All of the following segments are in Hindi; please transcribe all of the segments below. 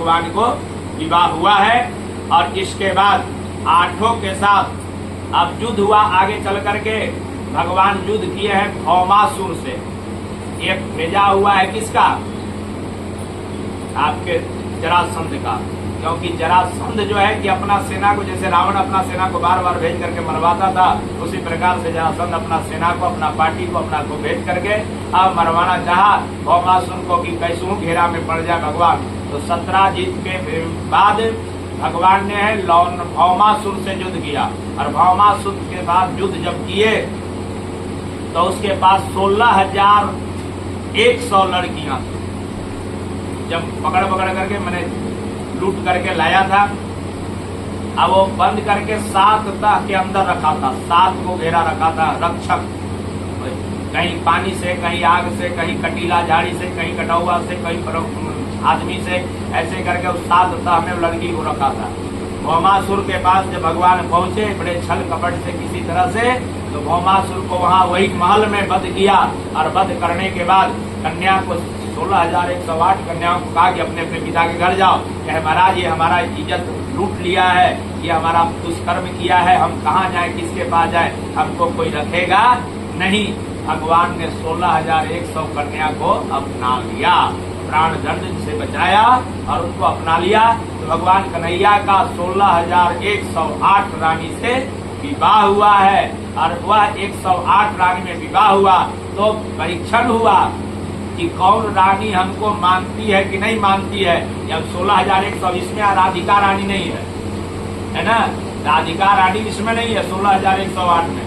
भगवान को विवाह हुआ है। और इसके बाद 8 के साथ अब युद्ध हुआ। आगे चल करके भगवान युद्ध किए हैं भौमासुर से। एक भेजा हुआ है किसका? आपके जरासंध का। क्योंकि जरासंध जो है कि अपना सेना को, जैसे रावण अपना सेना को बार बार भेज करके मरवाता था, उसी प्रकार से जरासंध अपना सेना को, अपना पार्टी को, अपना को भेज करके अब मरवाना चाहा भौमासुर को कि कैसू घेरा में पड़ जाए भगवान। तो 17 जीत के बाद भगवान ने भौमासुर से युद्ध किया। और भौमासुर के बाद युद्ध जब किए तो उसके पास 16,100 लड़कियां थी। जब पकड़ करके मैंने लूट करके लाया था, अब वो बंद करके 7 तह के अंदर रखा था, 7 को घेरा रखा था रक्षक। कहीं पानी से, कहीं आग से, कहीं कटीला झाड़ी से, कहीं कटौआ से, कहीं आदमी से, ऐसे करके उस 7 तह में लड़की को रखा था। भौमासुर के पास जब भगवान पहुंचे बड़े छल कपट से किसी तरह से, तो भौमासुर को वहां वही महल में वध किया। और वध करने के बाद कन्या को 16,108 कन्याओं को कहा कि अपने अपने पिता के घर जाओ, कहे महाराज ये हमारा इज्जत लूट लिया है, ये हमारा दुष्कर्म किया है, हम कहाँ जाए, किसके पास जाए, हमको कोई रखेगा नहीं। भगवान ने 16,100 कन्या को अपना लिया, प्राण दंड से बचाया और उनको अपना लिया। तो भगवान कन्हैया का 16,108 रानी से विवाह हुआ है। और वह 108 रानी में विवाह हुआ तो परीक्षण हुआ कि कौन रानी हमको मानती है कि नहीं मानती है। अब 16,100 इसमें राधिका रानी नहीं है ना, राधिका रानी इसमें नहीं है 16,108 में।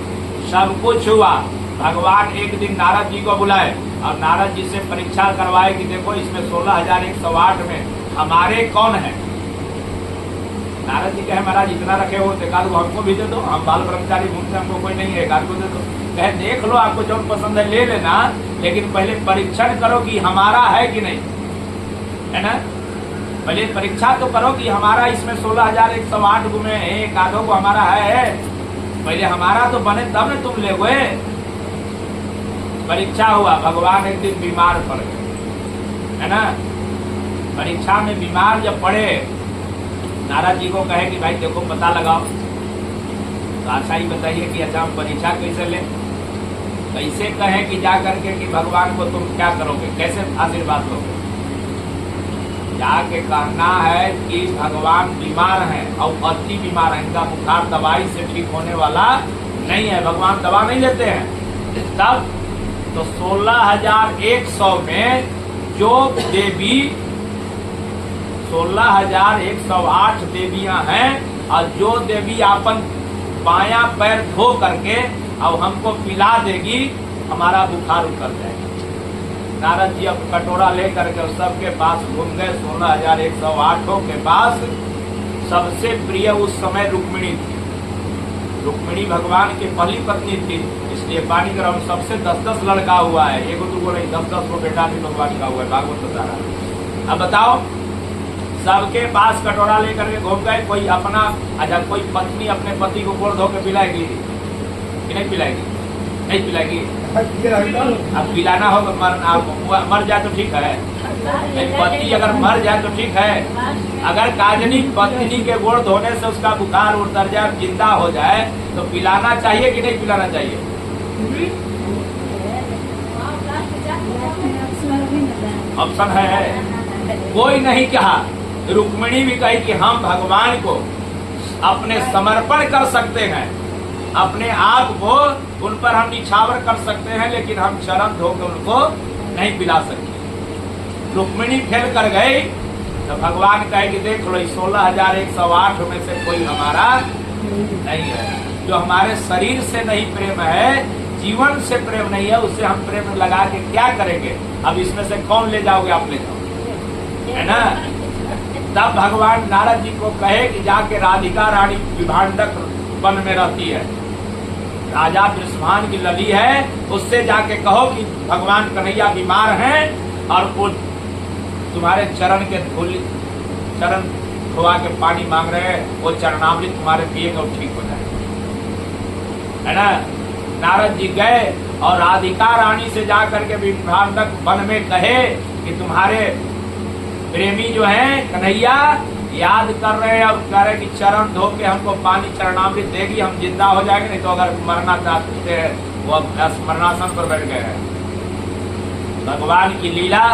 सब कुछ हुआ। भगवान एक दिन नारद जी को बुलाए और नारद जी से परीक्षा करवाए कि देखो इसमें 16,108 में हमारे कौन है। नारद जी कहे महाराज इतना रखे हो तो एकाध को हमको भी दे दो, हम बाल ब्रह्मचारी घूमते, हमको कोई नहीं है, एकाध को दे दो। कहे देख लो, आपको जो पसंद है ले लेना, लेकिन पहले परीक्षण करो कि हमारा है कि नहीं, है ना। पहले परीक्षा तो करो कि हमारा इसमें 16,108 में एक आधो को हमारा है। पहले हमारा तो बने तब न तुम ले गए। परीक्षा हुआ। भगवान एक दिन बीमार पड़ गए, है ना। परीक्षा में बीमार जब पड़े, नारद जी को कहे कि भाई देखो पता लगाओ। तो आशा ही बताइए कि अच्छा हम परीक्षा कैसे लें। कैसे कहें कि जा करके कि भगवान को तुम क्या करोगे, कैसे आशीर्वाद लोगे। जाके कहना है कि भगवान बीमार हैं और अति बीमार है, इनका बुखार दवाई से ठीक होने वाला नहीं है, भगवान दवा नहीं लेते हैं। तब तो 16,100 में जो देवी 16,108 देवियां हैं, और जो देवी अपन बायां पैर धो करके अब हमको पिला देगी, हमारा बुखार उतर जाएगा। नारद जी अब कटोरा लेकर के सबके पास घूम गए। 16,108 के पास सबसे प्रिय उस समय रुक्मिणी थी। रुक्मिणी भगवान की पहली पत्नी थी, इसलिए पानी ग्रहण सबसे 10-10 लड़का हुआ है, एगो दूगो नहीं, 10-10 को बेटा भी भगवान का हुआ है, भागवत बता रहा। अब बताओ, सबके पास कटोरा लेकर के घूम गए। कोई अपना, अच्छा कोई पत्नी अपने पति को गोड़ धो के पिलाएगी कि नहीं पिलाएगी? नहीं पिलाएगी। अब पिलाना होगा, मर जाए तो ठीक है, पति अगर मर जाए तो ठीक है। अगर काजनी पत्नी के गोड़ धोने से उसका बुखार उतर जाए, जिंदा हो जाए, तो पिलाना चाहिए कि नहीं पिलाना चाहिए? ऑप्शन है, कोई नहीं कहा। रुक्मिणी भी कही कि हम भगवान को अपने समर्पण कर सकते हैं, अपने आप को उन पर हम निछावर कर सकते हैं, लेकिन हम चरण धोकर उनको नहीं पिला सकते। रुक्मिणी फेल कर गई तो भगवान कहे कि देख लो 16,108 में से कोई हमारा नहीं है। जो हमारे शरीर से नहीं प्रेम है, जीवन से प्रेम नहीं है, उससे हम प्रेम लगा के क्या करेंगे। अब इसमें से कौन ले जाओगे? आप ले जाओ, है ना। तब भगवान नारद जी को कहे कि जाके राधिका रानी विभांडक वन में रहती है, राजा वृषभान की लली है, उससे जाके कहो कि भगवान कन्हैया बीमार हैं और वो तुम्हारे चरण धोआ के पानी मांग रहे हैं, वो चरणामृत तुम्हारे पिएंगे और ठीक हो जाए, है ना। नारद जी गए और राधिका रानी से जाकर के विभांडक वन में कहे कि तुम्हारे प्रेमी जो है कन्हैया याद कर रहे हैं और कह रहे कि चरण धो के हमको पानी चरणामृत देगी, हम जिंदा हो जाएंगे, नहीं तो अगर मरना चाहते हैं वो स्मरणासन पर बैठ गए हैं। भगवान की लीला,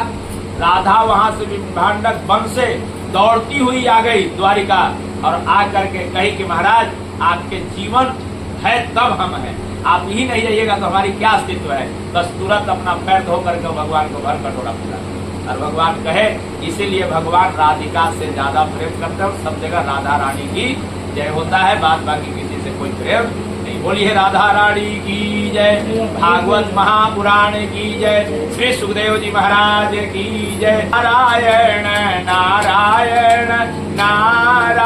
राधा वहां से विभांडक वन से दौड़ती हुई आ गई द्वारिका और आ करके कही कि महाराज आपके जीवन है तब हम हैं, आप ही नहीं रहिएगा तो हमारी क्या अस्तित्व है। बस तुरंत अपना पैर धो करके भगवान को भर कटोरा पूरा और भगवान कहे, इसीलिए भगवान राधिका से ज्यादा प्रेम करते हैं। सब जगह राधा रानी की जय होता है, बात बाकी किसी से कोई प्रेम नहीं। बोलिए राधा रानी की जय, भागवत महापुराण की जय, श्री सुखदेव जी महाराज की जय। नारायण नारायण नारायण।